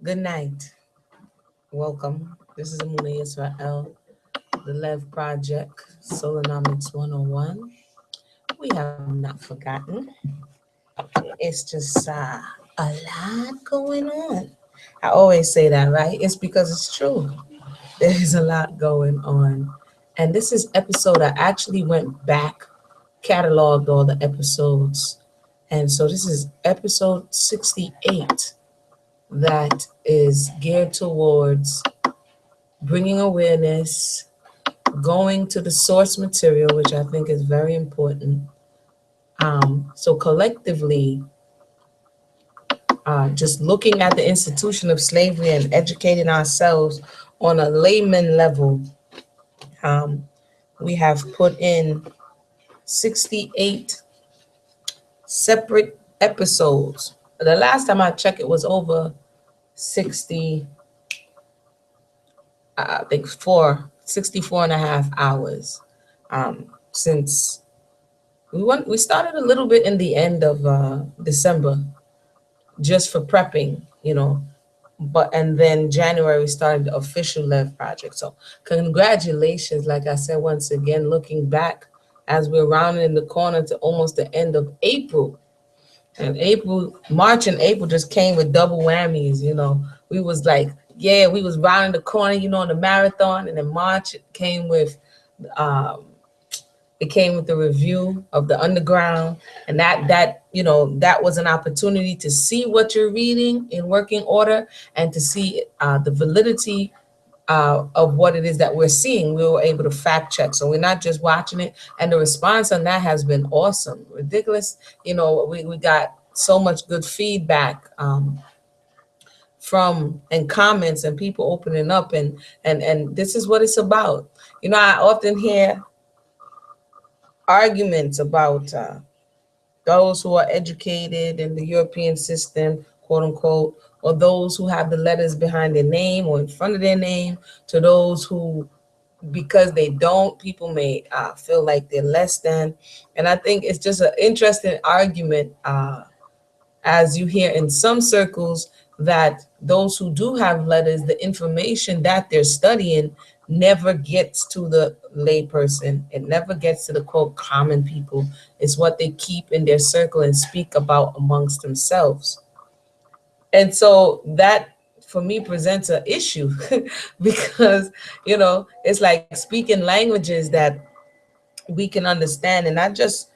Good night. Welcome. This is Amuna Israel, the Lev Project, Solonomics 101. We have not forgotten. It's just a lot going on. I always say that, right? It's because it's true. There is a lot going on. And this is episode, I actually went back, cataloged all the episodes. And so this is episode 68 that is geared towards bringing awareness, going to the source material, which I think is very important. So collectively, just looking at the institution of slavery and educating ourselves on a layman level, um, we have put in 68 separate episodes. The last time I checked, it was over 60, I think 64 and a half hours since we started a little bit in the end of December just for prepping, but and then January we started the official Lev project. So congratulations, like I said, once again, looking back as we're rounding the corner to almost the end of April. And March and April just came with double whammies. We was like, yeah, we was rounding the corner, on the marathon, and then March um, it came with the review of the underground, and that was an opportunity to see what you're reading in working order and to see the validity of what it is that we're seeing. We were able to fact check, so we're not just watching it. And the response on that has been awesome, ridiculous. We got so much good feedback from and comments and people opening up, and this is what it's about. I often hear arguments about those who are educated in the European system, quote unquote, or those who have the letters behind their name or in front of their name, to those who, because they don't, people may feel like they're less than. And I think it's just an interesting argument, as you hear in some circles, that those who do have letters, the information that they're studying never gets to the layperson. It never gets to the quote common people. It's what they keep in their circle and speak about amongst themselves. And so that for me presents an issue because it's like speaking languages that we can understand, and not just,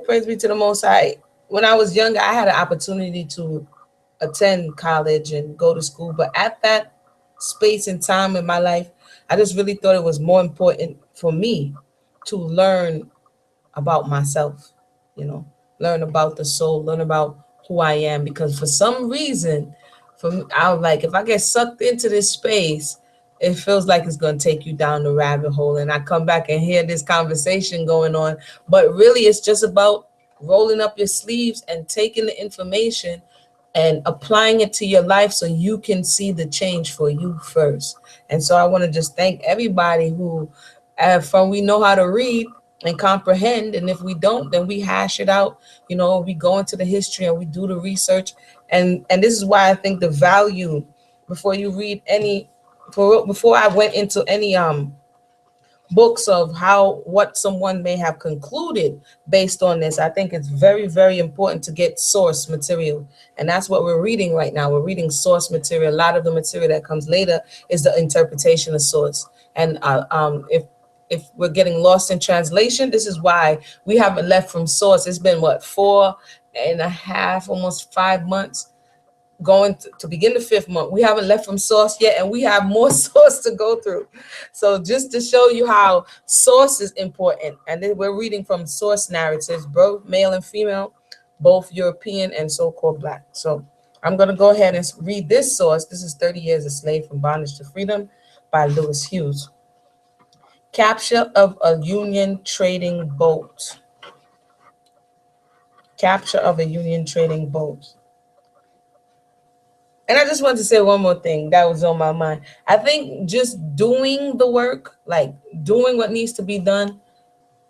praise be to the Most High. When I was younger, I had an opportunity to attend college and go to school, but at that space and time in my life, I just really thought it was more important for me to learn about myself, you know, learn about the soul, learn about who I am, because for some reason, for me, I was like, if I get sucked into this space, it feels like it's going to take you down the rabbit hole. And I come back and hear this conversation going on, but really it's just about rolling up your sleeves and taking the information and applying it to your life so you can see the change for you first. And so I want to just thank everybody who, from we know how to read and comprehend, and if we don't, then we hash it out. We go into the history and we do the research, and this is why I think the value, before you read any, before I went into any books of what someone may have concluded based on this, I think it's very, very important to get source material. And that's what we're reading right now. We're reading source material. A lot of the material that comes later is the interpretation of source. And if we're getting lost in translation, this is why we haven't left from source. It's been 4.5, almost 5 months, going to begin the 5th month. We haven't left from source yet, and we have more source to go through. So just to show you how source is important, and then we're reading from source narratives, both male and female, both European and so-called Black. So I'm going to go ahead and read this source. This is 30 Years a Slave from Bondage to Freedom by Hughes. Capture of a Union trading boat. Capture of a Union trading boat. And I just want to say one more thing that was on my mind. I think just doing the work, like doing what needs to be done,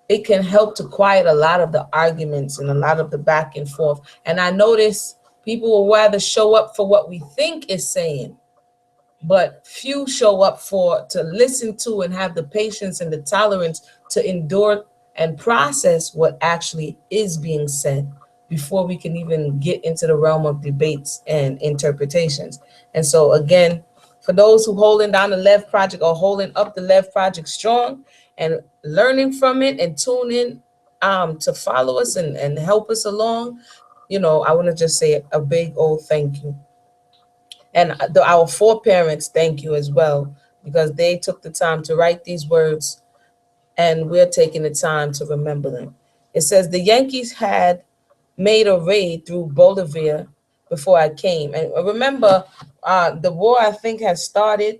it can help to quiet a lot of the arguments and a lot of the back and forth. And I notice People will rather show up for what we think is saying, but few show up for to listen to and have the patience and the tolerance to endure and process what actually is being said before we can even get into the realm of debates and interpretations. And so again, for those who holding down the Lev Project or holding up the Lev Project strong and learning from it and tune in to follow us and help us along, I want to just say a big old thank you. And our foreparents thank you as well, because they took the time to write these words and we're taking the time to remember them. It says the Yankees had made a raid through Bolivia before I came. And remember, the war I think had started.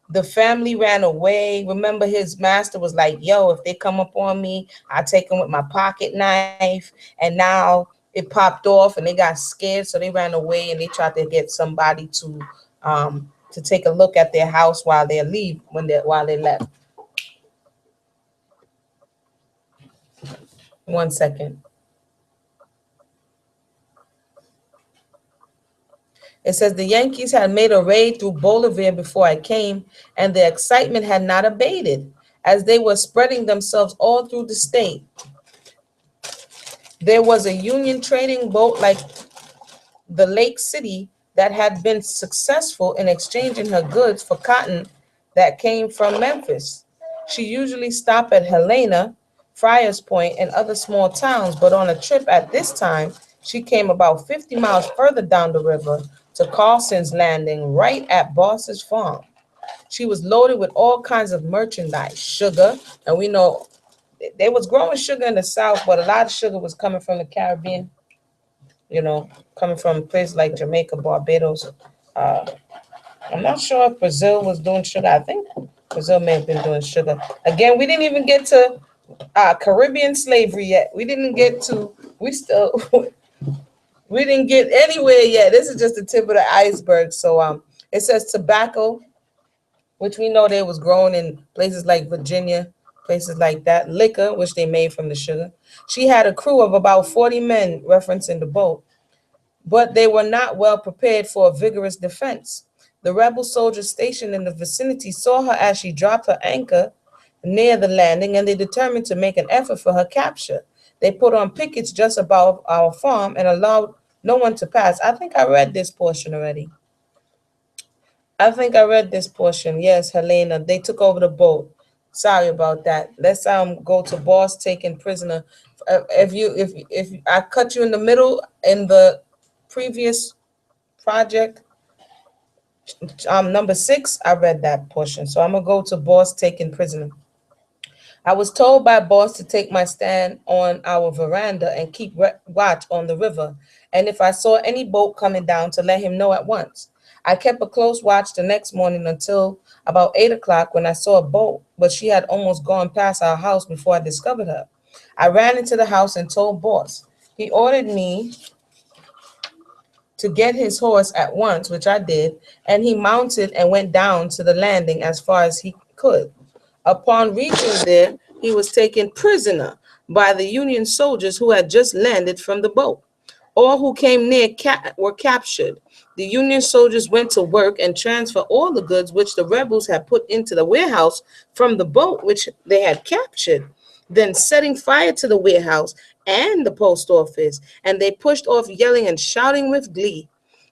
The family ran away. Remember, his master was like, yo, if they come up on me, I take them with my pocket knife. And now it popped off and they got scared. So they ran away and they tried to get somebody to take a look at their house while they leave, while they left. One second. It says the Yankees had made a raid through Bolivia before I came, and the excitement had not abated as they were spreading themselves all through the state. There was a Union trading boat like the Lake City that had been successful in exchanging her goods for cotton that came from Memphis. She usually stopped at Helena, Friars Point, and other small towns, but on a trip at this time, she came about 50 miles further down the river to Carlson's Landing, right at Boss's farm. She was loaded with all kinds of merchandise, sugar, and we know they was growing sugar in the South, but a lot of sugar was coming from the Caribbean, coming from places like Jamaica, Barbados. Uh, I'm not sure if Brazil was doing sugar. I think Brazil may have been doing sugar. Again, we didn't even get to Caribbean slavery yet. We still, we didn't get anywhere yet. This is just the tip of the iceberg. So it says tobacco, which we know they was grown in places like Virginia, places like that. Liquor, which they made from the sugar. She had a crew of about 40 men, referencing the boat, but they were not well prepared for a vigorous defense. The rebel soldiers stationed in the vicinity saw her as she dropped her anchor near the landing, and they determined to make an effort for her capture. They put on pickets just above our farm and allowed no one to pass. I think I read this portion already. Yes, Helena. They took over the boat. Sorry about that. Let's go to boss taken prisoner. If I cut you in the middle in the previous project, number 6, I read that portion. So I'm gonna go to boss taken prisoner. I was told by boss to take my stand on our veranda and keep watch on the river, and if I saw any boat coming down, to let him know at once. I kept a close watch the next morning until about 8 o'clock, when I saw a boat, but she had almost gone past our house before I discovered her. I ran into the house and told boss. He ordered me to get his horse at once, which I did, and he mounted and went down to the landing as far as he could. Upon reaching there, he was taken prisoner by the Union soldiers who had just landed from the boat. All who came near were captured. The Union soldiers went to work and transferred all the goods which the rebels had put into the warehouse from the boat which they had captured, then setting fire to the warehouse and the post office, and they pushed off yelling and shouting with glee.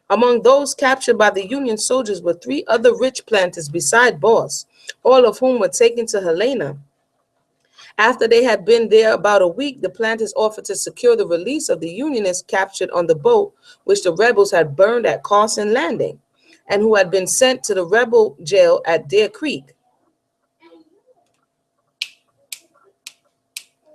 Among those captured by the Union soldiers were 3 other rich planters beside Boss, all of whom were taken to Helena. After they had been there about a week, the planters offered to secure the release of the Unionists captured on the boat, which the rebels had burned at Carson Landing, and who had been sent to the rebel jail at Deer Creek,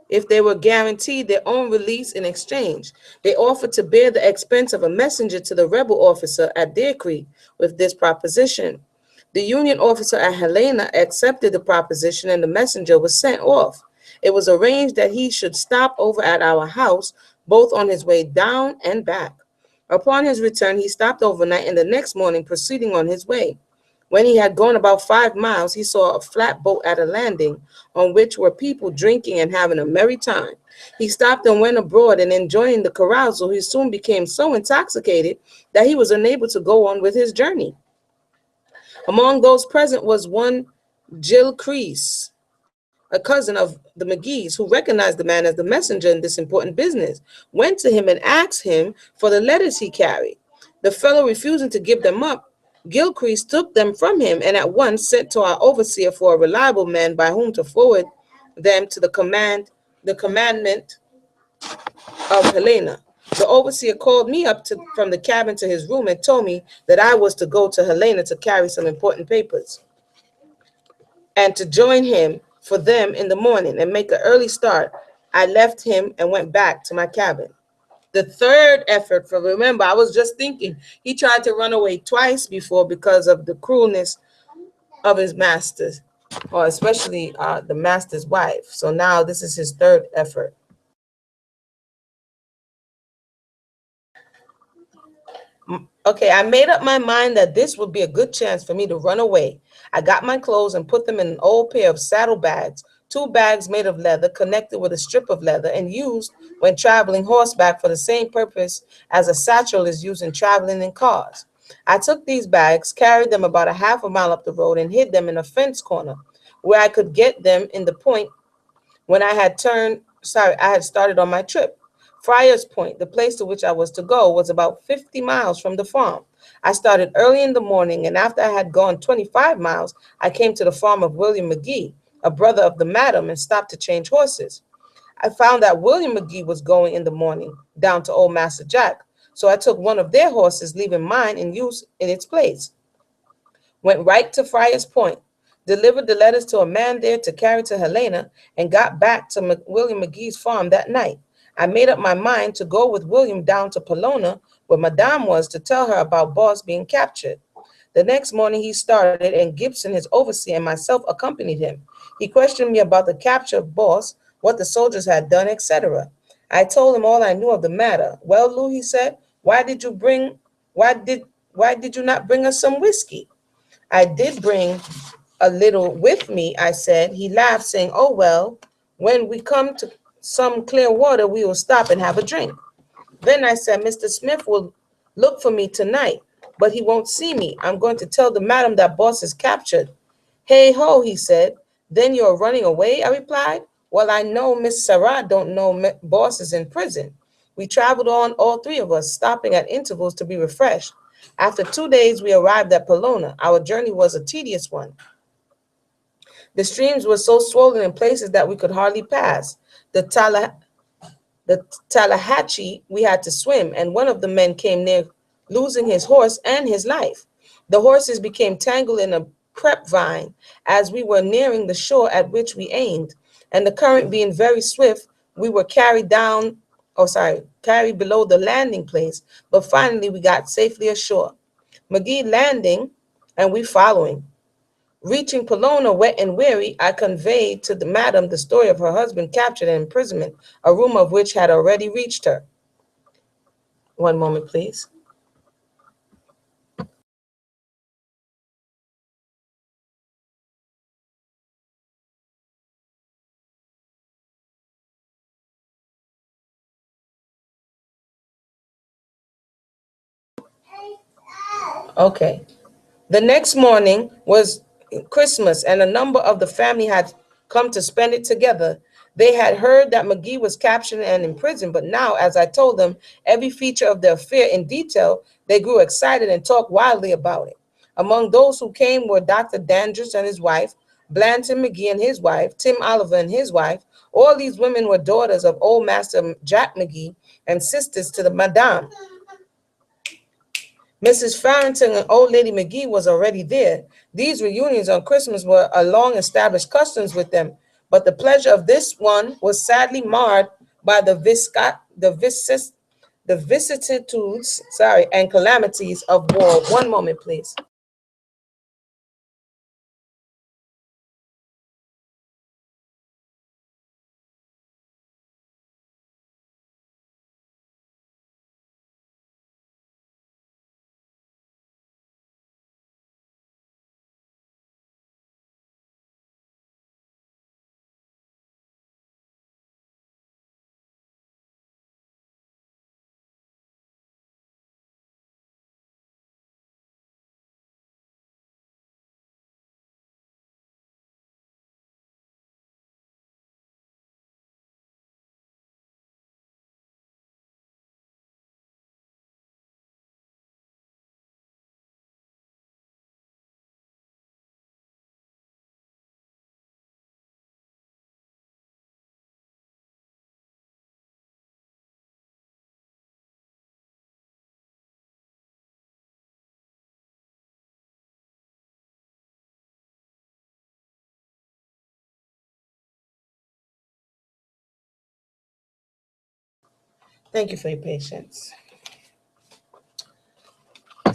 if they were guaranteed their own release in exchange. They offered to bear the expense of a messenger to the rebel officer at Deer Creek with this proposition. The Union officer at Helena accepted the proposition, and the messenger was sent off. It was arranged that he should stop over at our house, both on his way down and back. Upon his return, he stopped overnight, and the next morning proceeding on his way. When he had gone about 5 miles, he saw a flatboat at a landing on which were people drinking and having a merry time. He stopped and went abroad, and enjoying the carousal, he soon became so intoxicated that he was unable to go on with his journey. Among those present was one Jill Crease, a cousin of the McGee's, who recognized the man as the messenger in this important business, went to him and asked him for the letters he carried. The fellow refusing to give them up, Gilcrease took them from him and at once sent to our overseer for a reliable man by whom to forward them to the commandment of Helena. The overseer called me up from the cabin to his room and told me that I was to go to Helena to carry some important papers and to join him for them in the morning and make an early start. I left him and went back to my cabin. The third effort, for remember, I was just thinking, he tried to run away twice before because of the cruelness of his masters, or especially the master's wife. So now this is his third effort. Okay, I made up my mind that this would be a good chance for me to run away. I got my clothes and put them in an old pair of saddlebags, two bags made of leather connected with a strip of leather and used when traveling horseback for the same purpose as a satchel is used in traveling in cars. I took these bags, carried them about a half a mile up the road, and hid them in a fence corner where I could get them in the point when I had started on my trip. Friar's Point, the place to which I was to go, was about 50 miles from the farm. I started early in the morning, and after I had gone 25 miles, I came to the farm of William McGee, a brother of the madam, and stopped to change horses. I found that William McGee was going in the morning down to old Master Jack, so I took one of their horses, leaving mine in use in its place. Went right to Friar's Point, delivered the letters to a man there to carry to Helena, and got back to William McGee's farm that night. I made up my mind to go with William down to Pelona, where Madame was, to tell her about Boss being captured. The next morning he started, and Gibson, his overseer, and myself accompanied him. He questioned me about the capture of Boss, what the soldiers had done, etc. I told him all I knew of the matter. Well, Lou, he said, why did you not bring us some whiskey? I did bring a little with me, I said. He laughed, saying, oh, well, when we come to some clear water, we will stop and have a drink. Then I said, Mr. Smith will look for me tonight, but he won't see me. I'm going to tell the madam that Boss is captured. Hey ho, he said. Then you're running away, I replied. Well, I know Miss Sarah don't know Boss is in prison. We traveled on, all three of us, stopping at intervals to be refreshed. After 2 days, we arrived at Pelona. Our journey was a tedious one. The streams were so swollen in places that we could hardly pass. The the Tallahatchie, we had to swim, and one of the men came near losing his horse and his life. The horses became tangled in a prep vine as we were nearing the shore at which we aimed, and the current being very swift, we were carried below the landing place, but finally we got safely ashore. McGee landing, and we following. Reaching Pelona wet and weary, I conveyed to the madam the story of her husband captured and imprisonment, a rumor of which had already reached her. One moment, please. Okay. The next morning was Christmas, and a number of the family had come to spend it together. They had heard that McGee was captured and imprisoned, but now, as I told them every feature of the affair in detail, they grew excited and talked wildly about it. Among those who came were Dr. Dandridge and his wife, Blanton McGee and his wife, Tim Oliver and his wife. All these women were daughters of old Master Jack McGee and sisters to the Madame. Mrs. Farrington and old Lady McGee was already there. These reunions on Christmas were a long established customs with them, but the pleasure of this one was sadly marred by the vicissitudes, and calamities of war. One moment, please. Thank you for your patience.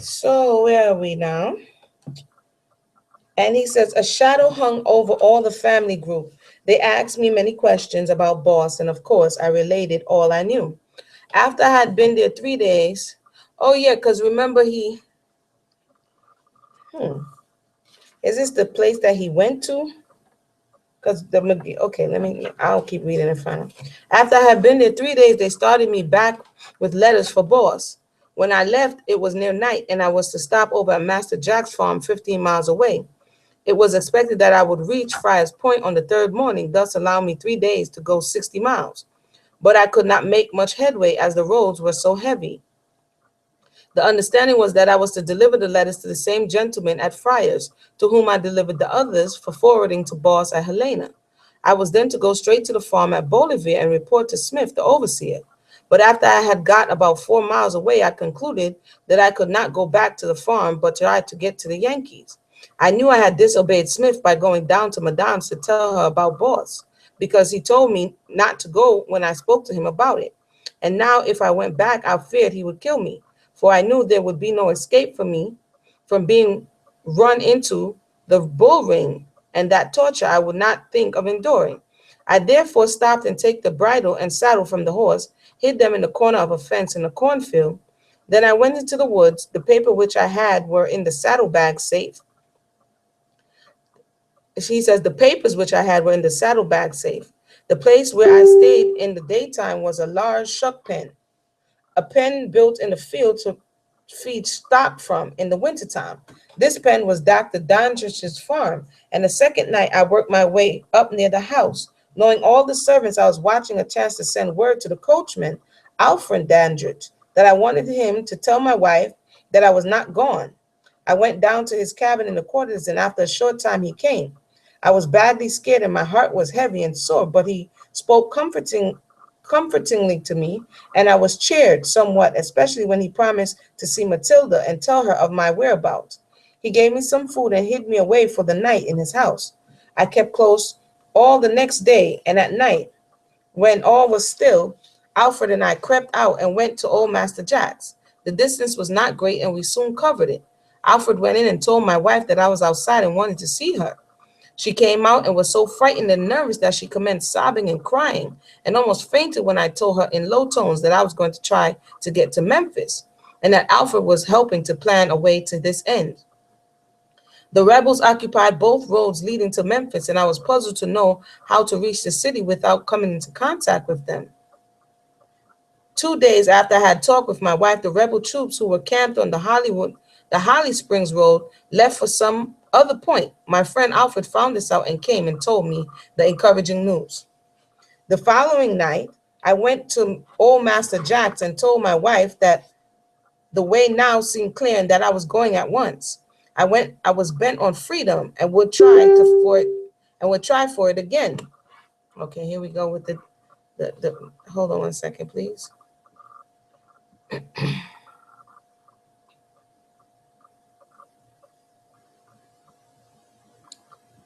So where are we now? And he says, a shadow hung over all the family group. They asked me many questions about Boss, and of course, I related all I knew. After I had been there 3 days, oh yeah, because remember is this the place that he went to? Because okay, I'll keep reading and find out. After I had been there 3 days, they started me back with letters for Boss. When I left, it was near night, and I was to stop over at Master Jack's farm 15 miles away. It was expected that I would reach Friar's Point on the third morning, thus allowing me 3 days to go 60 miles. But I could not make much headway as the roads were so heavy. The understanding was that I was to deliver the letters to the same gentleman at Friar's, to whom I delivered the others for forwarding to Boss at Helena. I was then to go straight to the farm at Bolivar and report to Smith, the overseer. But after I had got about 4 miles away, I concluded that I could not go back to the farm, but try to get to the Yankees. I knew I had disobeyed Smith by going down to Madame's to tell her about Boss, because he told me not to go when I spoke to him about it. And now if I went back, I feared he would kill me, for I knew there would be no escape for me from being run into the bull ring, and that torture I would not think of enduring. I therefore stopped and take the bridle and saddle from the horse, hid them in the corner of a fence in a cornfield. Then I went into the woods. The paper which I had were in the saddlebag safe. She says the papers which I had were in the saddlebag safe. The place where I stayed in the daytime was a large shuck pen, a pen built in the field to feed stock from in the wintertime. This pen was Dr. Dandridge's farm, and the second night I worked my way up near the house. Knowing all the servants, I was watching a chance to send word to the coachman, Alfred Dandridge, that I wanted him to tell my wife that I was not gone. I went down to his cabin in the quarters, and after a short time he came. I was badly scared, and my heart was heavy and sore, but he spoke comfortingly to me, and I was cheered somewhat, especially when he promised to see Matilda and tell her of my whereabouts. He gave me some food and hid me away for the night in his house. I kept close all the next day, and at night, when all was still, Alfred and I crept out and went to old Master Jack's. The distance was not great, and we soon covered it. Alfred went in and told my wife that I was outside and wanted to see her. She came out and was so frightened and nervous that she commenced sobbing and crying, and almost fainted when I told her in low tones that I was going to try to get to Memphis, and that Alfred was helping to plan a way to this end. The rebels occupied both roads leading to Memphis, and I was puzzled to know how to reach the city without coming into contact with them. 2 days after I had talked with my wife, the rebel troops who were camped on the Holly Springs Road, left for some other point. My friend Alfred found this out and came and told me the encouraging news. The following night, I went to old Master Jack's and told my wife that the way now seemed clear and that I was going at once. I was bent on freedom and would try for it again. Okay, here we go with the hold on one second, please.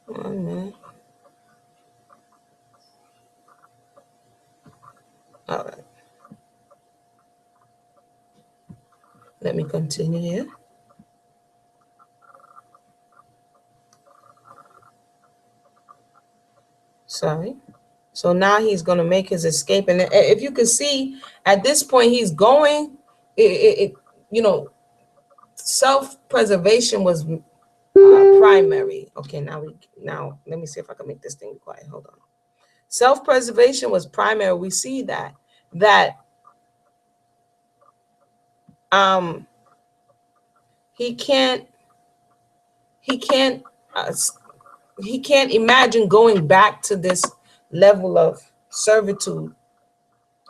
One minute. All right. Let me continue here. Sorry. So now he's going to make his escape. And if you can see, at this point, he's going, you know, self-preservation was primary. Okay, now let me see if I can make this thing quiet. Hold on. Self-preservation was primary. We see that he can't uh, he can't imagine going back to this level of servitude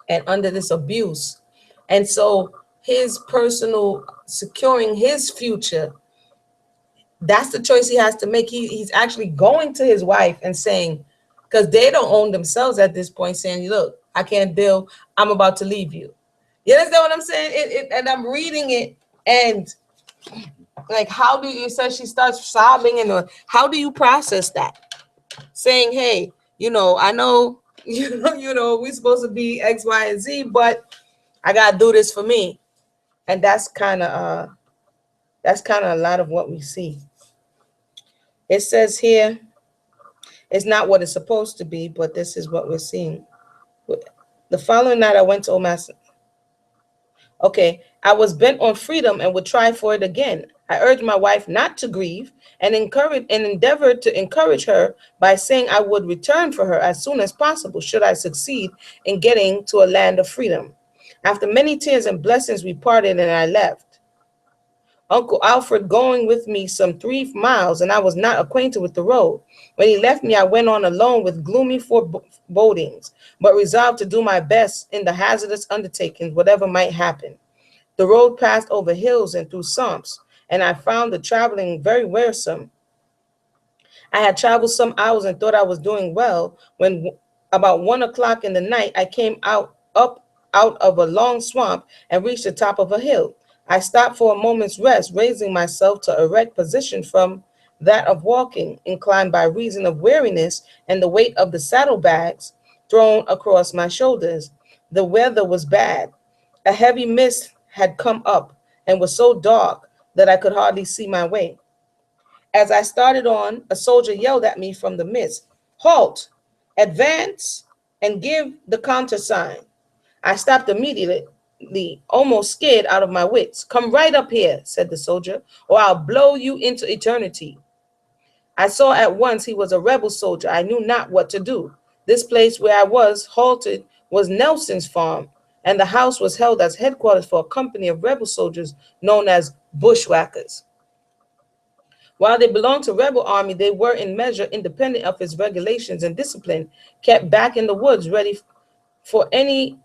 and under this abuse. And so his personal securing his future, that's the choice he has to make. He's actually going to his wife and saying, because they don't own themselves at this point, saying, look, I can't deal. I'm about to leave you. You understand what I'm saying? And I'm reading it, and like, how do you, so she starts sobbing, and how do you process that? Saying, hey, I know, we're supposed to be X, Y, and Z, but I gotta do this for me. And that's kind of a lot of what we see. It says here, it's not what it's supposed to be, but this is what we're seeing. The following night, I went to Old Master. Okay, I was bent on freedom and would try for it again. I urged my wife not to grieve and endeavored to encourage her by saying I would return for her as soon as possible should I succeed in getting to a land of freedom. After many tears and blessings, we parted and I left. Uncle Alfred going with me some 3 miles, and I was not acquainted with the road. When he left me, I went on alone with gloomy forebodings, but resolved to do my best in the hazardous undertakings, whatever might happen. The road passed over hills and through swamps, and I found the traveling very wearisome. I had traveled some hours and thought I was doing well when about 1 o'clock in the night I came out of a long swamp and reached the top of a hill. I stopped for a moment's rest, raising myself to erect position from that of walking, inclined by reason of weariness and the weight of the saddlebags thrown across my shoulders. The weather was bad. A heavy mist had come up and was so dark that I could hardly see my way. As I started on, a soldier yelled at me from the mist, "Halt, advance, and give the countersign." I stopped immediately, almost scared out of my wits. "Come right up here," said the soldier, "or I'll blow you into eternity." I saw at once he was a rebel soldier. I knew not what to do. This place where I was halted was Nelson's farm, and the house was held as headquarters for a company of rebel soldiers known as bushwhackers. While they belonged to rebel army, they were in measure independent of its regulations and discipline, kept back in the woods, ready for any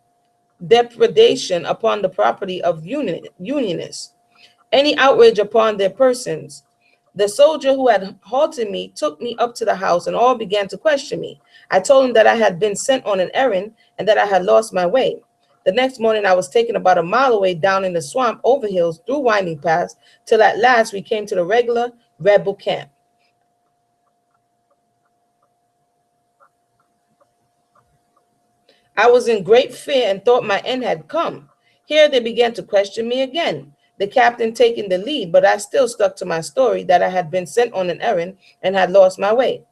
depredation upon the property of Unionists, any outrage upon their persons. The soldier who had halted me took me up to the house and all began to question me. I told him that I had been sent on an errand and that I had lost my way. The next morning I was taken about a mile away down in the swamp, over hills, through winding paths, till at last we came to the regular rebel camp. I was in great fear and thought my end had come. Here they began to question me again, the captain taking the lead, but I still stuck to my story that I had been sent on an errand and had lost my way.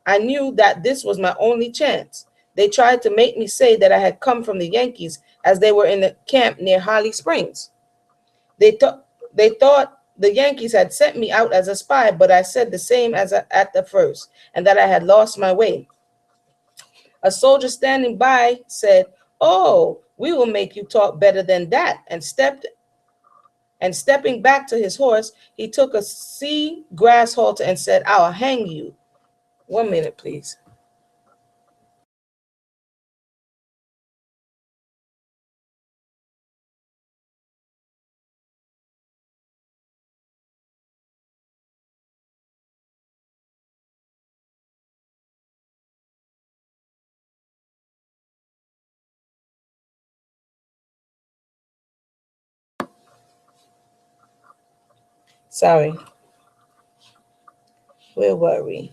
I knew that this was my only chance. They tried to make me say that I had come from the Yankees as they were in the camp near Holly Springs. They thought the Yankees had sent me out as a spy, but I said the same as at the first, and that I had lost my way. A soldier standing by said, "Oh, we will make you talk better than that," and stepping back to his horse, he took a sea grass halter and said, "I'll hang you." 1 minute, please. Sorry, where were we?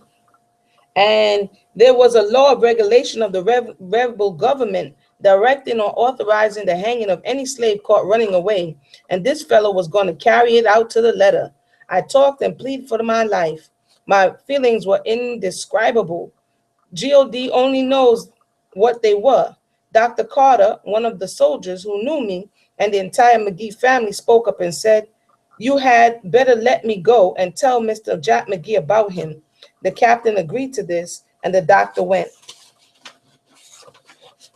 And there was a law of regulation of the rebel government directing or authorizing the hanging of any slave caught running away, and this fellow was going to carry it out to the letter. I talked and pleaded for my life. My feelings were indescribable. God only knows what they were. Dr. Carter, one of the soldiers who knew me, and the entire McGee family spoke up and said, "You had better let me go and tell Mr. Jack McGee about him." The captain agreed to this, and the doctor went.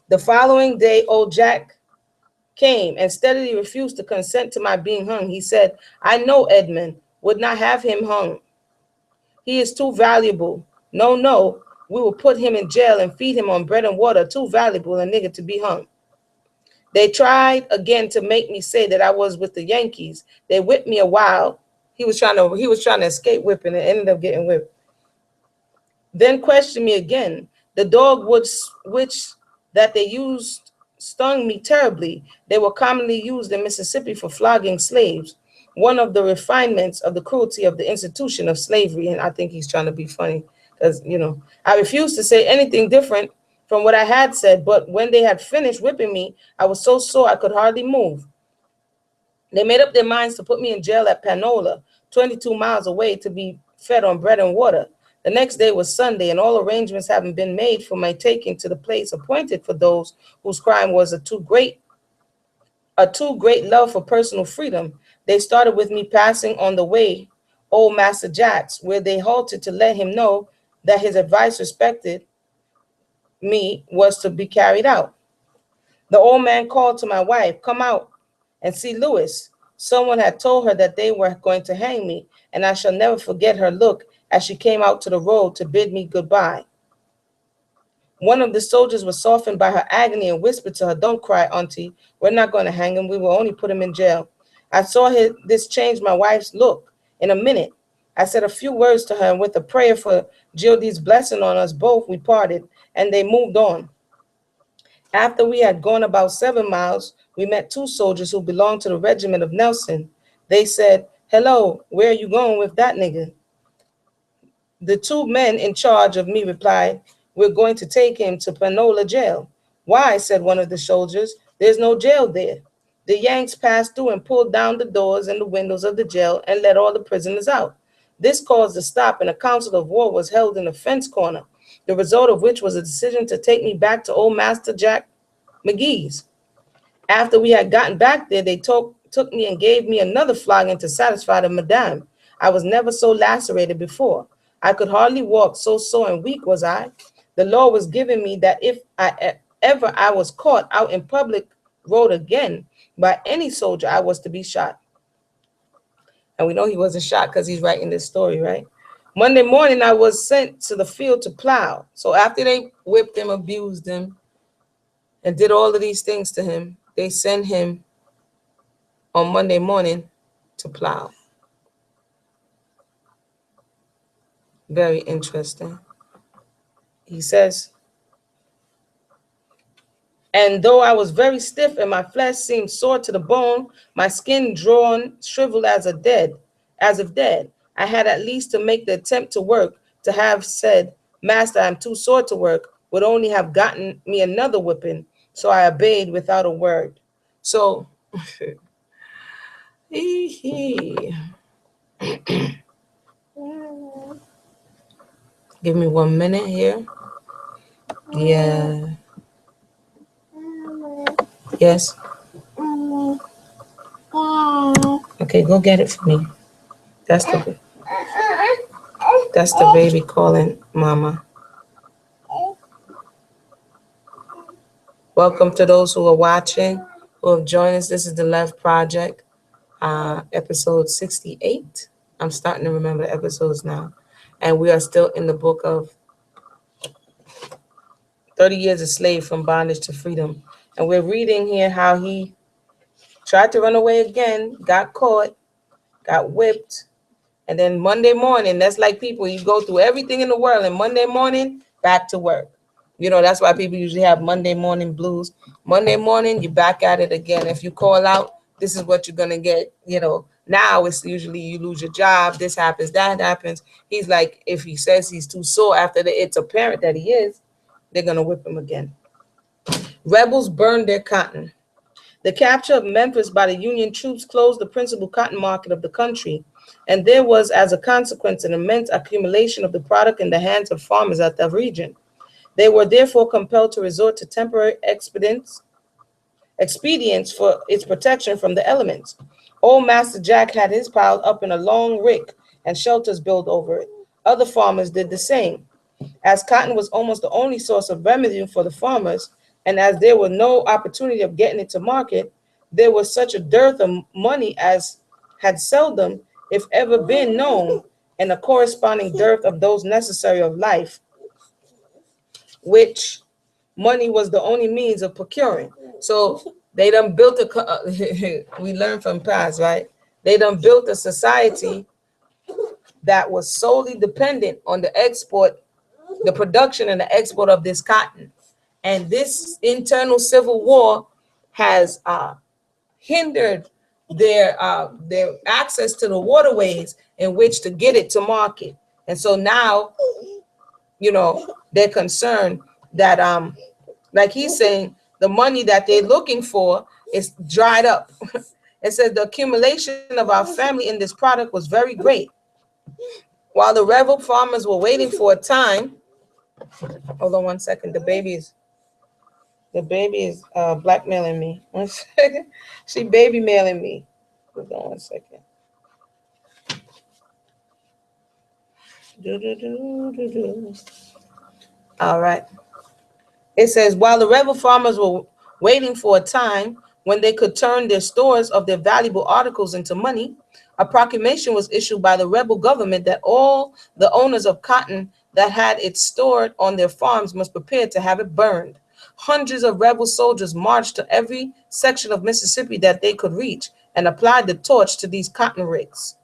The following day, old Jack came and steadily refused to consent to my being hung. He said, "I know Edmund would not have him hung. He is too valuable. No, no, we will put him in jail and feed him on bread and water. Too valuable a nigger to be hung." They tried again to make me say that I was with the Yankees. They whipped me a while. He was trying to escape whipping and ended up getting whipped. Then questioned me again. The dog which that they used stung me terribly. They were commonly used in Mississippi for flogging slaves, one of the refinements of the cruelty of the institution of slavery. And I think he's trying to be funny because, I refused to say anything different from what I had said, but when they had finished whipping me, I was so sore I could hardly move. They made up their minds to put me in jail at Panola, 22 miles away, to be fed on bread and water. The next day was Sunday, and all arrangements having been made for my taking to the place appointed for those whose crime was a too great love for personal freedom, they started with me passing on the way old Master Jack's, where they halted to let him know that his advice respected me was to be carried out. The old man called to my wife, "Come out and see Lewis." Someone had told her that they were going to hang me, and I shall never forget her look as she came out to the road to bid me goodbye. One of the soldiers was softened by her agony and whispered to her, "Don't cry, auntie. We're not going to hang him. We will only put him in jail." I saw this change my wife's look in a minute. I said a few words to her, and with a prayer for Gildy's blessing on us both, we parted, and they moved on. After we had gone about 7 miles, we met two soldiers who belonged to the regiment of Nelson. They said, "Hello, where are you going with that nigga?" The two men in charge of me replied, "We're going to take him to Panola jail." "Why?" said one of the soldiers. "There's no jail there." The Yanks passed through and pulled down the doors and the windows of the jail and let all the prisoners out. This caused a stop, and a council of war was held in the fence corner, the result of which was a decision to take me back to old Master Jack McGee's. After we had gotten back there, they took me and gave me another flogging to satisfy the madame. I was never so lacerated before. I could hardly walk, so sore and weak was I. The law was giving me that if ever I was caught out in public road again by any soldier, I was to be shot. And we know he wasn't shot because he's writing this story, right? Monday morning, I was sent to the field to plow. So after they whipped him, abused him, and did all of these things to him, they sent him on Monday morning to plow. Very interesting. He says, "And though I was very stiff and my flesh seemed sore to the bone, my skin drawn, shriveled as if dead, I had at least to make the attempt to work. To have said, 'Master, I'm too sore to work,' would only have gotten me another whipping. So I obeyed without a word." So, give me 1 minute here. Yeah. Yes. Okay, go get it for me. That's the baby calling mama. Welcome to those who are watching, who have joined us. This is the Love Project, episode 68. I'm starting to remember the episodes now. And we are still in the book of 30 Years a Slave from Bondage to Freedom. And we're reading here how he tried to run away again, got caught, got whipped. And then Monday morning, that's like people, you go through everything in the world, and Monday morning, back to work. You know, that's why people usually have Monday morning blues. Monday morning, you're back at it again. If you call out, this is what you're going to get. You know, now it's usually you lose your job, this happens, that happens. He's like, if he says he's too sore after it's apparent that he is, they're going to whip him again. Rebels burned their cotton. The capture of Memphis by the Union troops closed the principal cotton market of the country, and there was, as a consequence, an immense accumulation of the product in the hands of farmers at the region. They were therefore compelled to resort to temporary expedients for its protection from the elements. Old Master Jack had his piled up in a long rick and shelters built over it. Other farmers did the same. As cotton was almost the only source of revenue for the farmers, and as there was no opportunity of getting it to market, there was such a dearth of money as had seldom, if ever, been known, and a corresponding dearth of those necessary of life, which money was the only means of procuring. So they done built we learned from past, right? They done built a society that was solely dependent on the production and the export of this cotton. And this internal civil war has hindered their access to the waterways in which to get it to market. And so now, you know, they're concerned that like he's saying, the money that they're looking for is dried up. It says the accumulation of our family in this product was very great. While the rebel farmers were waiting for a time, hold on 1 second. The baby is blackmailing me. 1 second. She baby mailing me. Hold on 1 second. Do, do, do, do, do. All right. It says, while the rebel farmers were waiting for a time when they could turn their stores of their valuable articles into money, a proclamation was issued by the rebel government that all the owners of cotton that had it stored on their farms must prepare to have it burned. Hundreds of rebel soldiers marched to every section of Mississippi that they could reach and applied the torch to these cotton ricks.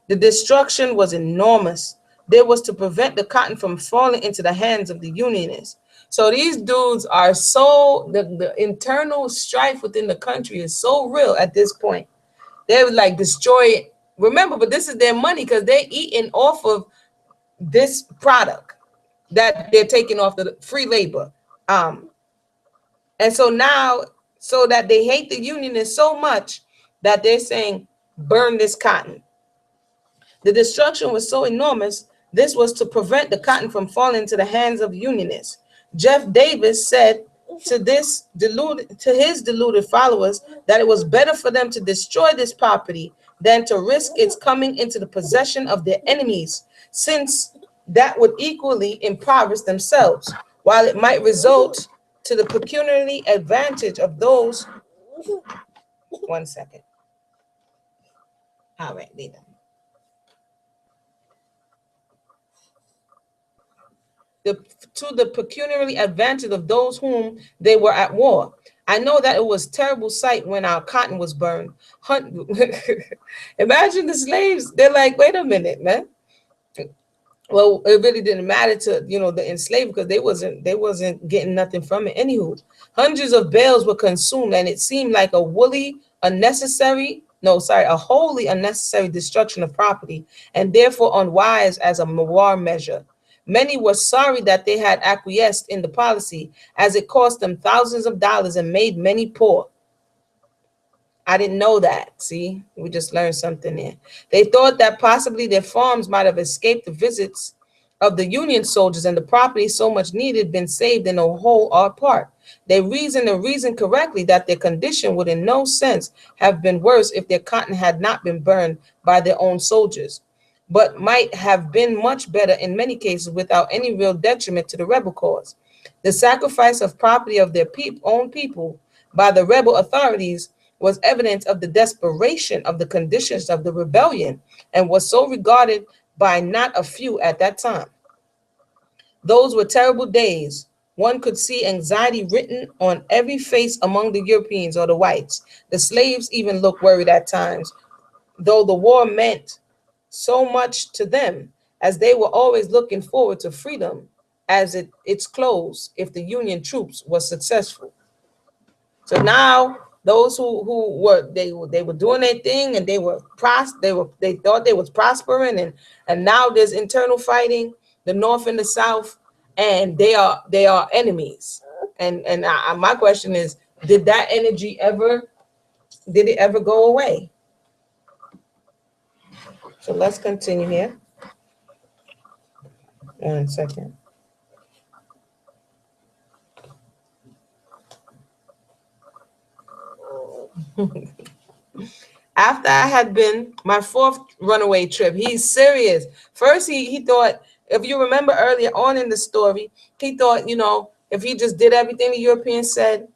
The destruction was enormous. There was to prevent the cotton from falling into the hands of the Unionists. So these dudes are so, the internal strife within the country is so real at this point. They would like destroy it. Remember, but this is their money because they're eating off of this product that they're taking off the free labor. And so now, so that they hate the Unionists so much that they're saying, burn this cotton. The destruction was so enormous, this was to prevent the cotton from falling into the hands of Unionists. Jeff Davis said to his deluded followers that it was better for them to destroy this property than to risk its coming into the possession of their enemies, since that would equally impoverish themselves, while it might result to the pecuniary advantage of those. 1 second. All right, leave them. To the pecuniary advantage of those whom they were at war. I know that it was a terrible sight when our cotton was burned. Imagine the slaves. They're like, wait a minute, man. Well, it really didn't matter to the enslaved because they wasn't getting nothing from it. Anywho, hundreds of bales were consumed, and it seemed like a wholly unnecessary destruction of property, and therefore unwise as a war measure. Many were sorry that they had acquiesced in the policy, as it cost them thousands of dollars and made many poor. I didn't know that. See, we just learned something there. They thought that possibly their farms might have escaped the visits of the Union soldiers, and the property so much needed been saved in a whole or part. They reasoned correctly that their condition would in no sense have been worse if their cotton had not been burned by their own soldiers, but might have been much better in many cases without any real detriment to the rebel cause. The sacrifice of property of their own people by the rebel authorities was evidence of the desperation of the conditions of the rebellion, and was so regarded by not a few at that time. Those were terrible days. One could see anxiety written on every face among the Europeans or the whites. The slaves even looked worried at times, though the war meant so much to them, as they were always looking forward to freedom as its close if the Union troops were successful. So now those who were they were doing their thing, and they thought they was prospering, and now there's internal fighting, the North and the South, and they are enemies. And my question is, did that energy ever go away? So let's continue here. 1 second. After I had been my fourth runaway trip, he's serious. First, he thought, if you remember earlier on in the story, he thought, if he just did everything the Europeans said,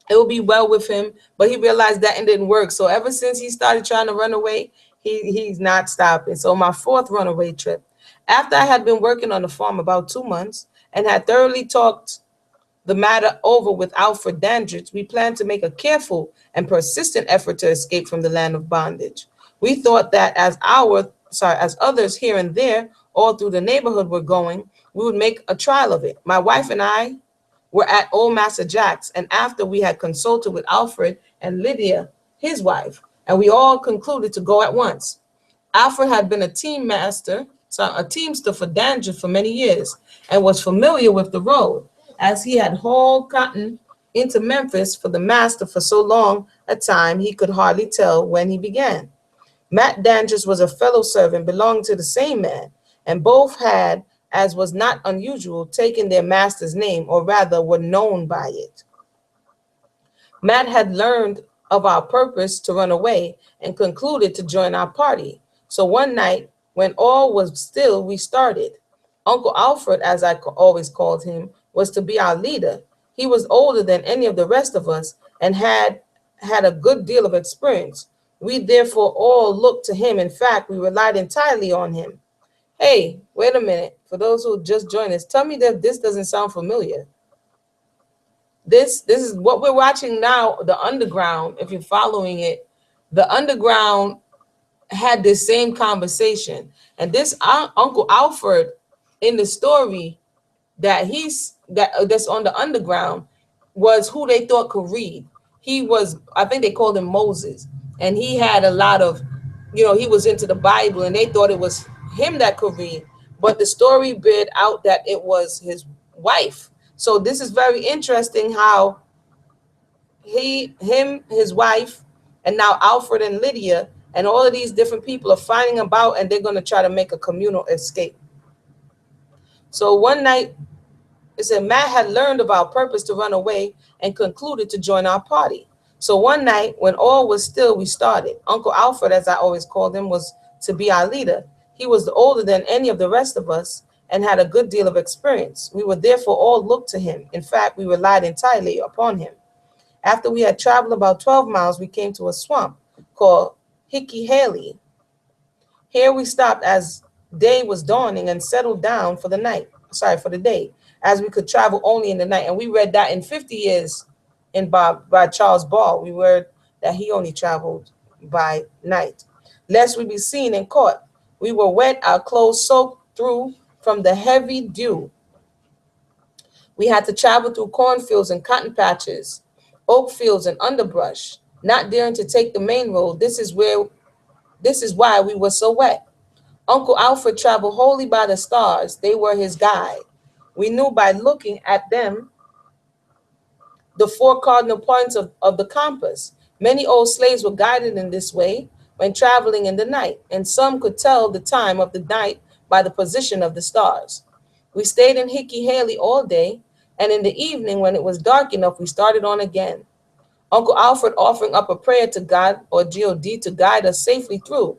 it would be well with him. But he realized that it didn't work. So ever since he started trying to run away, he's not stopping. So my fourth runaway trip, after I had been working on the farm about 2 months and had thoroughly talked the matter over with Alfred Dandridge, we planned to make a careful and persistent effort to escape from the land of bondage. We thought that as others here and there all through the neighborhood were going, we would make a trial of it. My wife and I were at old Master Jack's, and after we had consulted with Alfred and Lydia, his wife, and we all concluded to go at once. Alfred had been a team master so a teamster for Dandridge for many years, and was familiar with the road, as he had hauled cotton into Memphis for the master for so long a time he could hardly tell when he began. Matt Dandridge was a fellow servant belonging to the same man, and both had, as was not unusual, taken their master's name, or rather were known by it. Matt had learned of our purpose to run away and concluded to join our party. So one night, when all was still, we started. Uncle Alfred, as I always called him, was to be our leader. He was older than any of the rest of us and had a good deal of experience. We therefore all looked to him. In fact, we relied entirely on him. Hey, wait a minute. For those who just joined us, tell me that this doesn't sound familiar. This is what we're watching now, the underground. If you're following it, the underground had this same conversation, and this Uncle Alfred in the story that's on the underground was who they thought could read. He was, I think they called him Moses, and he had a lot of, he was into the Bible, and they thought it was him that could read, but the story bid out that it was his wife. So this is very interesting how his wife, and now Alfred and Lydia and all of these different people are finding about, and they're going to try to make a communal escape. So one night, it said Matt had learned of our purpose to run away and concluded to join our party. So one night, when all was still, we started. Uncle Alfred, as I always called him, was to be our leader. He was older than any of the rest of us and had a good deal of experience. We would therefore all look to him. In fact, we relied entirely upon him. After we had traveled about 12 miles, we came to a swamp called Hickey Haley. Here we stopped as day was dawning and settled down for the day, as we could travel only in the night. And we read that in 50 Years in Bob by Charles Ball. We read that he only traveled by night, lest we be seen and caught. We were wet, our clothes soaked through from the heavy dew. We had to travel through cornfields and cotton patches, oak fields and underbrush, not daring to take the main road. This is why we were so wet. Uncle Alfred traveled wholly by the stars. They were his guide. We knew by looking at them the four cardinal points of the compass. Many old slaves were guided in this way when traveling in the night, and some could tell the time of the night by the position of the stars. We stayed in Hickey Haley all day, and in the evening, when it was dark enough, we started on again. Uncle Alfred offering up a prayer to God, or God, to guide us safely through.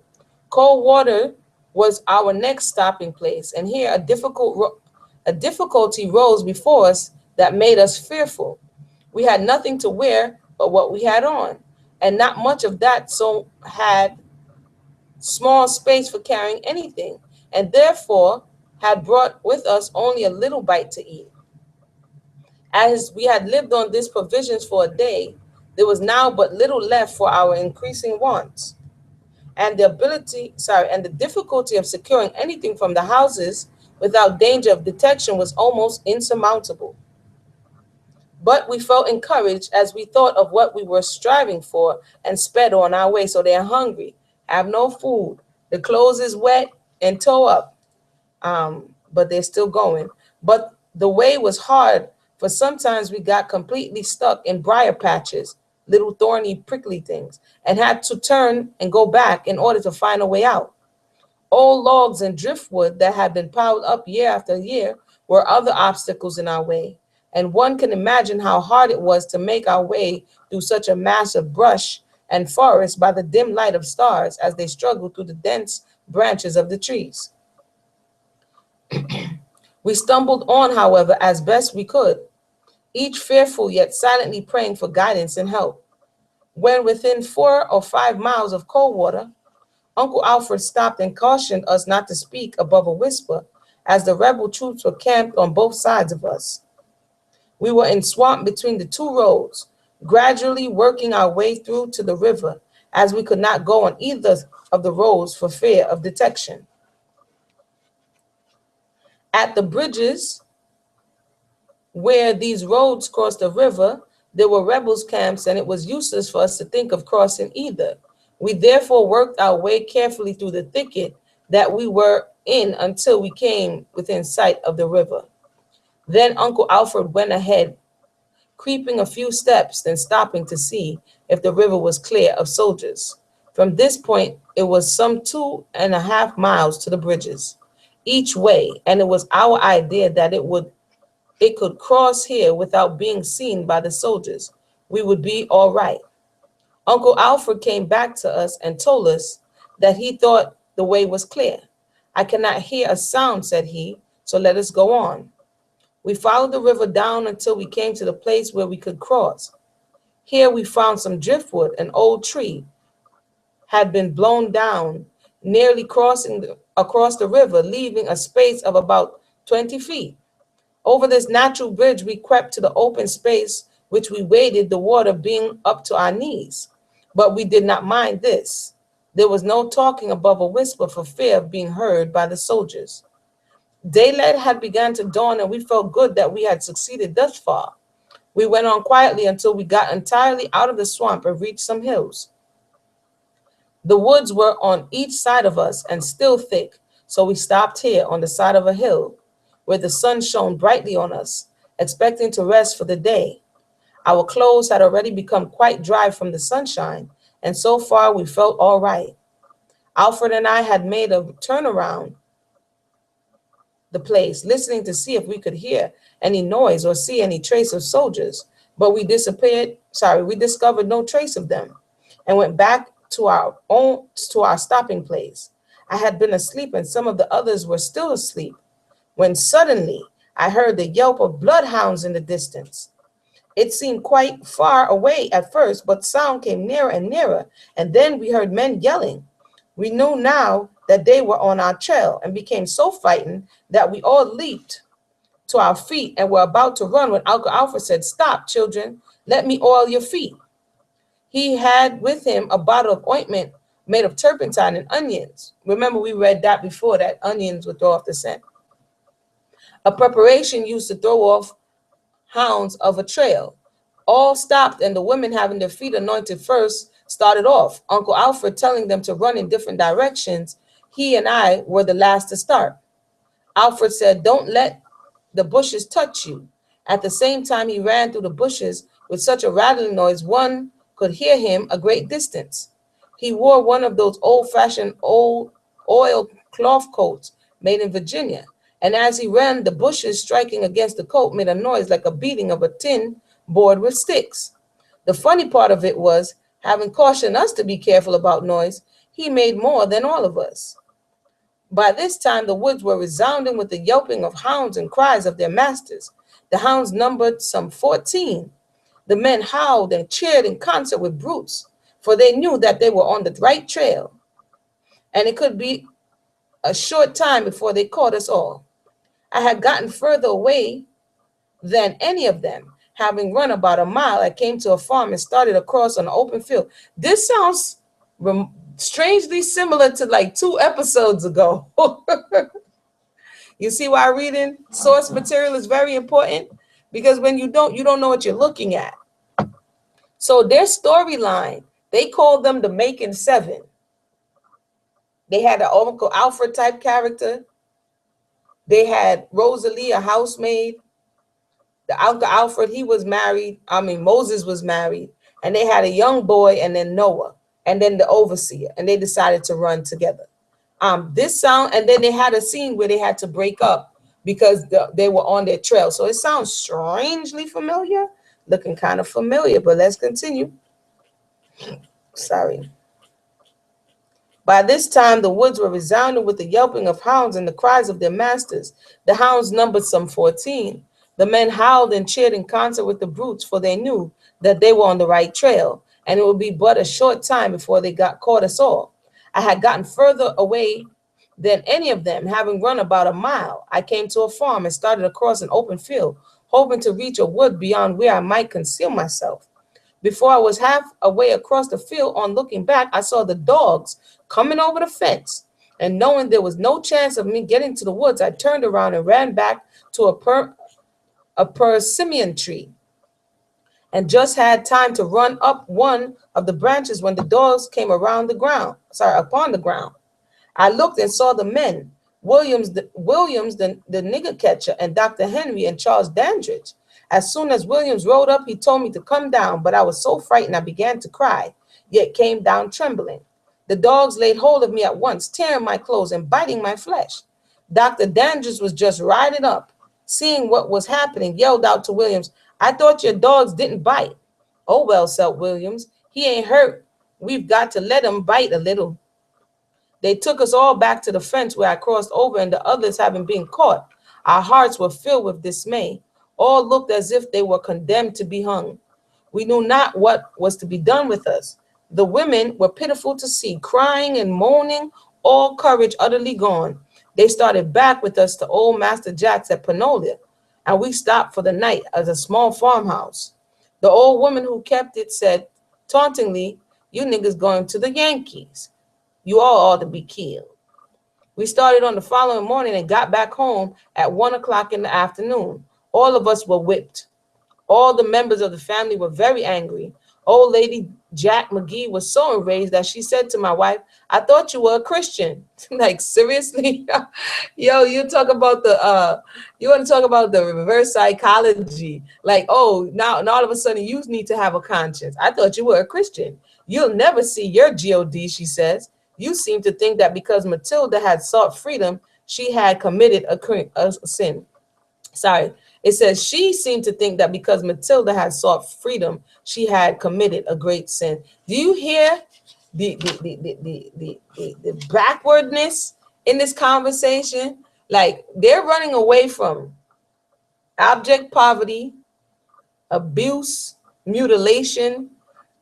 Cold water was our next stopping place, and here a difficulty rose before us that made us fearful. We had nothing to wear but what we had on, and not much of that, so had small space for carrying anything, and therefore had brought with us only a little bite to eat. As we had lived on these provisions for a day, there was now but little left for our increasing wants. And the difficulty of securing anything from the houses without danger of detection was almost insurmountable. But we felt encouraged as we thought of what we were striving for and sped on our way. So they're hungry, have no food, the clothes is wet and tore up, but they're still going. But the way was hard, for sometimes we got completely stuck in briar patches, little thorny, prickly things, and had to turn and go back in order to find a way out. Old logs and driftwood that had been piled up year after year were other obstacles in our way, and one can imagine how hard it was to make our way through such a mass of brush and forest by the dim light of stars as they struggled through the dense branches of the trees. We stumbled on, however, as best we could, each fearful yet silently praying for guidance and help. When within 4 or 5 miles of Coldwater, Uncle Alfred stopped and cautioned us not to speak above a whisper, as the rebel troops were camped on both sides of us. We were in swamp between the two roads, gradually working our way through to the river, as we could not go on either of the roads for fear of detection. At the bridges where these roads crossed the river, there were rebels' camps, and it was useless for us to think of crossing either. We therefore worked our way carefully through the thicket that we were in until we came within sight of the river. Then Uncle Alfred went ahead, creeping a few steps, then stopping to see if the river was clear of soldiers. From this point, it was some 2.5 miles to the bridges each way, and it was our idea that it could cross here without being seen by the soldiers. We would be all right. Uncle Alfred came back to us and told us that he thought the way was clear. I cannot hear a sound, said he, so let us go on. We followed the river down until we came to the place where we could cross. Here we found some driftwood. An old tree had been blown down, nearly across the river, leaving a space of about 20 feet. Over this natural bridge, we crept to the open space, which we waded, the water being up to our knees. But we did not mind this. There was no talking above a whisper for fear of being heard by the soldiers. Daylight had begun to dawn, and we felt good that we had succeeded thus far. We went on quietly until we got entirely out of the swamp and reached some hills. The woods were on each side of us and still thick, so we stopped here on the side of a hill where the sun shone brightly on us, expecting to rest for the day. Our clothes had already become quite dry from the sunshine, and so far we felt all right. Alfred and I had made a turnaround the place, listening to see if we could hear any noise or see any trace of soldiers, but we discovered no trace of them and went back to our stopping place. I had been asleep and some of the others were still asleep when suddenly I heard the yelp of bloodhounds in the distance. It seemed quite far away at first, but sound came nearer and nearer, and then we heard men yelling. We knew now that they were on our trail and became so frightened that we all leaped to our feet and were about to run when Uncle Alfred said, "Stop, children, let me oil your feet." He had with him a bottle of ointment made of turpentine and onions. Remember, we read that before, that onions would throw off the scent. A preparation used to throw off hounds of a trail. All stopped, and the women, having their feet anointed first, started off, Uncle Alfred telling them to run in different directions. He and I were the last to start. Alfred said, "Don't let the bushes touch you." At the same time, he ran through the bushes with such a rattling noise one could hear him a great distance. He wore one of those old-fashioned old oil cloth coats made in Virginia, and as he ran, the bushes striking against the coat made a noise like a beating of a tin board with sticks. The funny part of it was, having cautioned us to be careful about noise, he made more than all of us. By this time, the woods were resounding with the yelping of hounds and cries of their masters. The hounds numbered some 14. The men howled and cheered in concert with brutes, for they knew that they were on the right trail, and it could be a short time before they caught us all. I had gotten further away than any of them. Having run about a mile, I came to a farm and started across an open field. This sounds strangely similar to like 2 episodes ago. You see why reading source material is very important? Because when you don't know what you're looking at. So their storyline, they called them the Macon Seven. They had an Uncle Alfred type character. They had Rosalie, a housemaid. The Uncle Alfred, he was married. Moses was married. And they had a young boy and then Noah and then the overseer. And they decided to run together. And then they had a scene where they had to break up because they were on their trail. So it sounds strangely familiar, looking kind of familiar, but let's continue. Sorry. By this time, the woods were resounding with the yelping of hounds and the cries of their masters. The hounds numbered some 14. The men howled and cheered in concert with the brutes, for they knew that they were on the right trail, and it would be but a short time before they caught us all. I had gotten further away than any of them, having run about a mile. I came to a farm and started across an open field, hoping to reach a wood beyond where I might conceal myself. Before I was half away across the field, on looking back, I saw the dogs coming over the fence. And knowing there was no chance of me getting to the woods, I turned around and ran back to a persimmon tree, and just had time to run up one of the branches when the dogs came upon the ground. I looked and saw the men, Williams, the nigger catcher, and Dr. Henry and Charles Dandridge. As soon as Williams rode up, he told me to come down, but I was so frightened I began to cry, yet came down trembling. The dogs laid hold of me at once, tearing my clothes and biting my flesh. Dr. Dandridge was just riding up, seeing what was happening, yelled out to Williams, I thought your dogs didn't bite. Oh, well, said Williams, he ain't hurt. We've got to let him bite a little. They took us all back to the fence where I crossed over, and the others having been caught. Our hearts were filled with dismay. All looked as if they were condemned to be hung. We knew not what was to be done with us. The women were pitiful to see, crying and moaning, all courage utterly gone. They started back with us to old Master Jack's at Panolia, and we stopped for the night at a small farmhouse. The old woman who kept it said tauntingly, you niggas going to the Yankees. You all ought to be killed. We started on the following morning and got back home at 1 o'clock in the afternoon. All of us were whipped. All the members of the family were very angry. Old lady Jack McGee was so enraged that she said to my wife, I thought you were a Christian. Like, seriously? Yo, you want to talk about the reverse psychology. Like, oh, now all of a sudden you need to have a conscience. I thought you were a Christian. You'll never see your God, she says. You seem to think that because Matilda had sought freedom, she had committed a sin. Sorry. It says she seemed to think that because Matilda had sought freedom, she had committed a great sin. Do you hear the backwardness in this conversation? Like, they're running away from abject poverty, abuse, mutilation,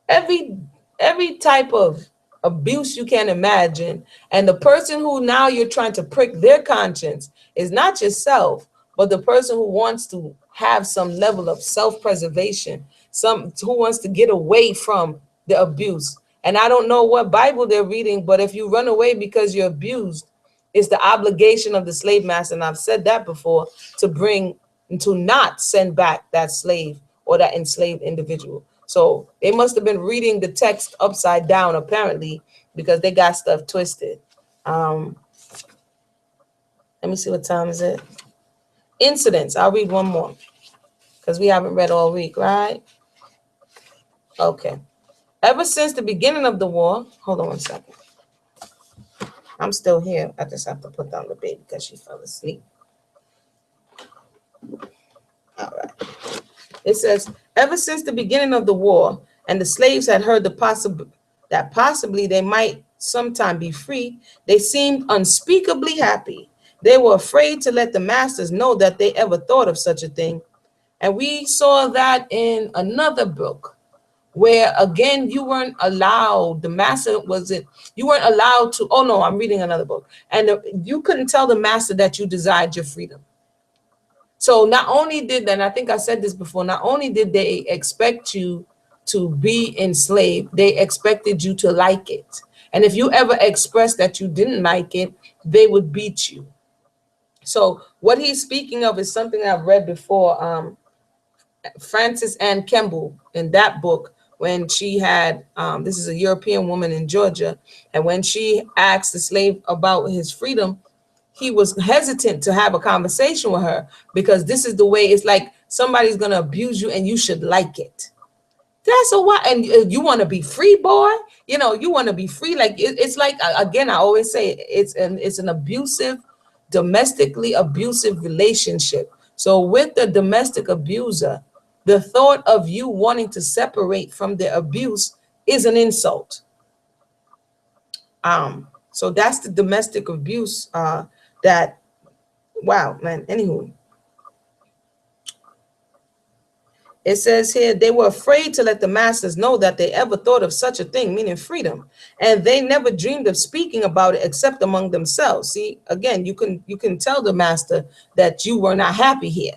every type of abuse you can imagine. And the person who now you're trying to prick their conscience is not yourself, but the person who wants to have some level of self-preservation, who wants to get away from the abuse. And I don't know what Bible they're reading, but if you run away because you're abused, it's the obligation of the slave master, and I've said that before, to not send back that slave or that enslaved individual. So they must have been reading the text upside down, apparently, because they got stuff twisted. Let me see, what time is it? Incidents. I'll read one more because we haven't read all week, right? Okay. Ever since the beginning of the war, hold on one second. I'm still here. I just have to put down the baby because she fell asleep. All right. It says, ever since the beginning of the war, and the slaves had heard that possibly they might sometime be free, they seemed unspeakably happy. They were afraid to let the masters know that they ever thought of such a thing. And we saw that in another book where, again, you weren't allowed, you weren't allowed to, oh no, I'm reading another book. And you couldn't tell the master that you desired your freedom. So not only did, and I think I said this before, not only did they expect you to be enslaved, they expected you to like it. And if you ever expressed that you didn't like it, they would beat you. So what he's speaking of is something I've read before. Frances Ann Kemble, in that book, when she had, this is a European woman in Georgia, and when she asked the slave about his freedom, he was hesitant to have a conversation with her because this is the way, it's like somebody's going to abuse you and you should like it. That's a why. And you want to be free, boy. You know, you want to be free. Like it's like, again, I always say it's an abusive, domestically abusive relationship. So with the domestic abuser, the thought of you wanting to separate from the abuse is an insult. So that's the domestic abuse that, wow, man. Anywho, it says here, they were afraid to let the masters know that they ever thought of such a thing, meaning freedom. And they never dreamed of speaking about it except among themselves. See, again, you can tell the master that you were not happy here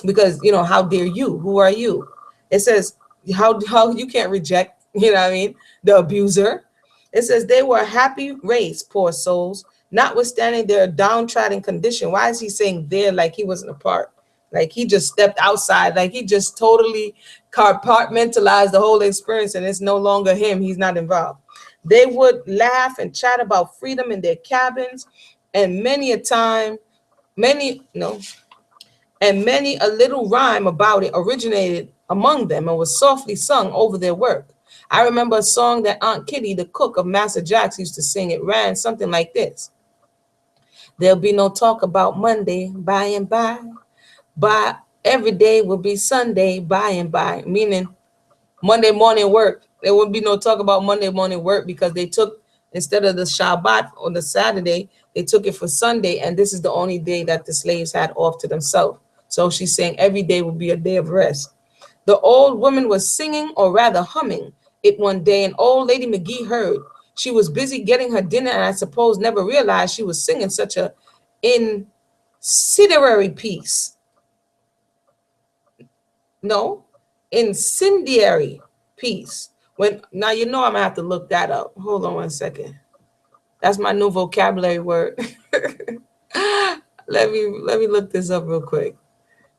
because, you know, how dare you? Who are you? It says, how you can't reject, you know what I mean, the abuser. It says they were a happy race, poor souls, notwithstanding their downtrodden condition. Why is he saying there like he wasn't a part? Like he just stepped outside, like he just totally compartmentalized the whole experience and it's no longer him. He's not involved. They would laugh and chat about freedom in their cabins, and many a time, many no, and many a little rhyme about it originated among them and was softly sung over their work. I remember a song that Aunt Kitty, the cook of Master Jack's, used to sing. It ran something like this: there'll be no talk about Monday by and by every day will be Sunday by and by, meaning Monday morning work. There would be no talk about Monday morning work because they took, instead of the Shabbat on the Saturday, they took it for Sunday, and this is the only day that the slaves had off to themselves. So she's saying every day will be a day of rest. The old woman was singing, or rather humming, it one day, and old Lady McGee heard. She was busy getting her dinner, and I suppose never realized she was singing such a incendiary piece. No, incendiary piece. When now you know I'm gonna have to look that up. Hold on one second. That's my new vocabulary word. let me look this up real quick.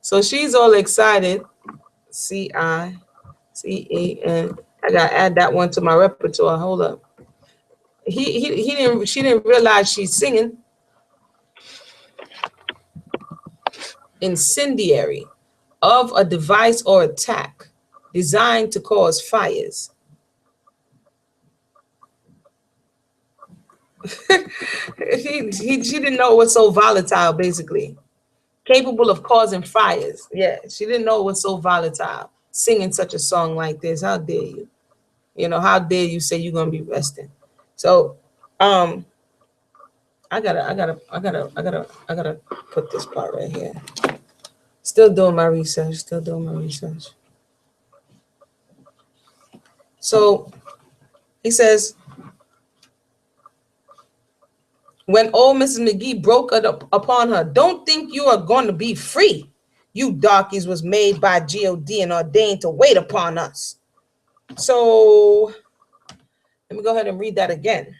So she's all excited. CICAN. I gotta add that one to my repertoire. Hold up. He didn't she didn't realize she's singing incendiary of a device or attack designed to cause fires. She didn't know it was so volatile, basically. Capable of causing fires. Yeah, she didn't know it was so volatile. Singing such a song like this. How dare you? You know, how dare you say you're gonna be resting? So I gotta put this part right here. Still doing my research, still doing my research. So he says, when old Mrs. McGee broke it up upon her, don't think you are going to be free. You darkies was made by God and ordained to wait upon us. So let me go ahead and read that again.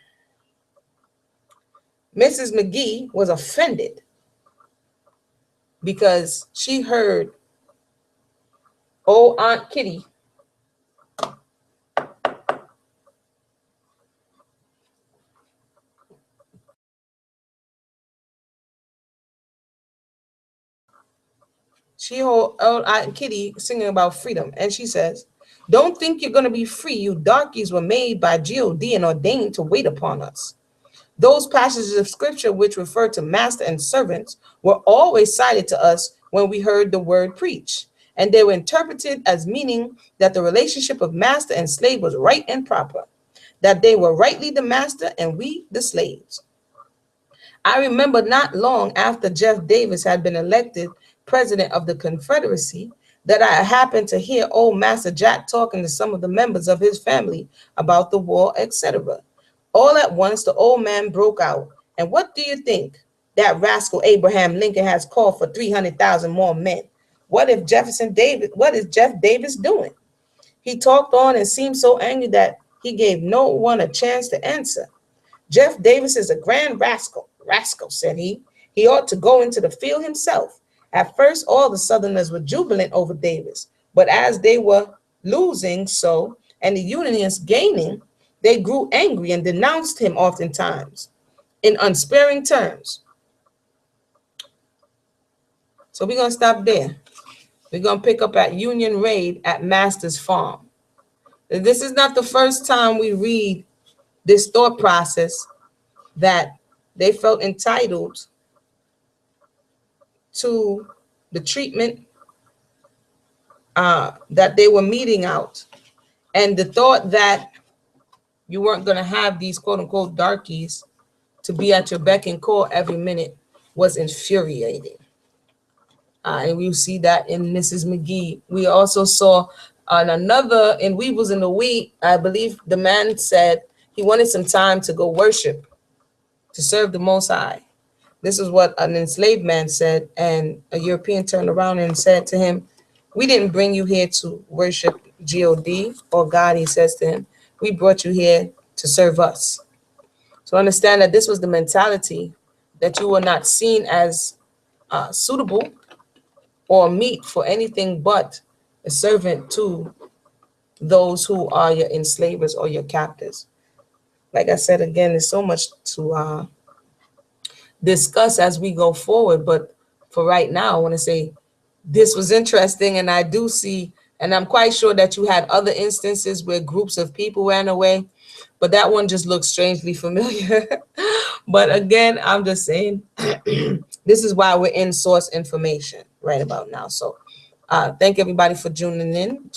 Mrs. McGee was offended because she heard old Aunt Kitty old Aunt Kitty singing about freedom. And she says, don't think you're going to be free. You darkies were made by God and ordained to wait upon us. Those passages of scripture which refer to master and servants were always cited to us when we heard the word preached, and they were interpreted as meaning that the relationship of master and slave was right and proper, that they were rightly the master and we the slaves. I remember not long after Jeff Davis had been elected president of the Confederacy that I happened to hear old Master Jack talking to some of the members of his family about the war, etc. All at once, the old man broke out. And what do you think? That rascal Abraham Lincoln has called for 300,000 more men. What is Jeff Davis doing? He talked on and seemed so angry that he gave no one a chance to answer. Jeff Davis is a grand rascal, said he. He ought to go into the field himself. At first, all the Southerners were jubilant over Davis, but as they were losing and the Unionists gaining, they grew angry and denounced him oftentimes in unsparing terms. So we're going to stop there. We're going to pick up at Union Raid at Master's Farm. This is not the first time we read this thought process that they felt entitled to the treatment that they were meting out, and the thought that you weren't going to have these quote unquote darkies to be at your beck and call every minute was infuriating. And we see that in Mrs. McGee. We also saw on another, in Weevils in the Wheat, I believe the man said he wanted some time to go worship, to serve the Most High. This is what an enslaved man said, and a European turned around and said to him, we didn't bring you here to worship God or God, he says to him. We brought you here to serve us. So understand that this was the mentality, that you were not seen as suitable or meet for anything but a servant to those who are your enslavers or your captors. like I said again, there's so much to discuss as we go forward. But for right now, I want to say this was interesting, and I do see, and I'm quite sure that you had other instances where groups of people ran away, but that one just looks strangely familiar. But again, I'm just saying, this is why we're in source information right about now. So thank everybody for tuning in.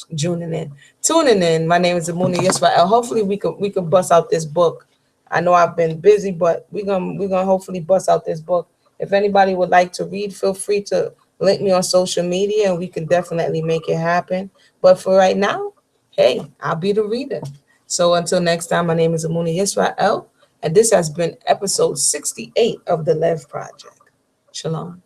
My name is Amuna Yisrael. Hopefully we could bust out this book. I know I've been busy, but we're gonna hopefully bust out this book. If anybody would like to read, feel free to link me on social media, and we can definitely make it happen. But for right now, hey, I'll be the reader. So until next time, my name is Amuna Yisrael, and this has been episode 68 of the Lev Project. Shalom.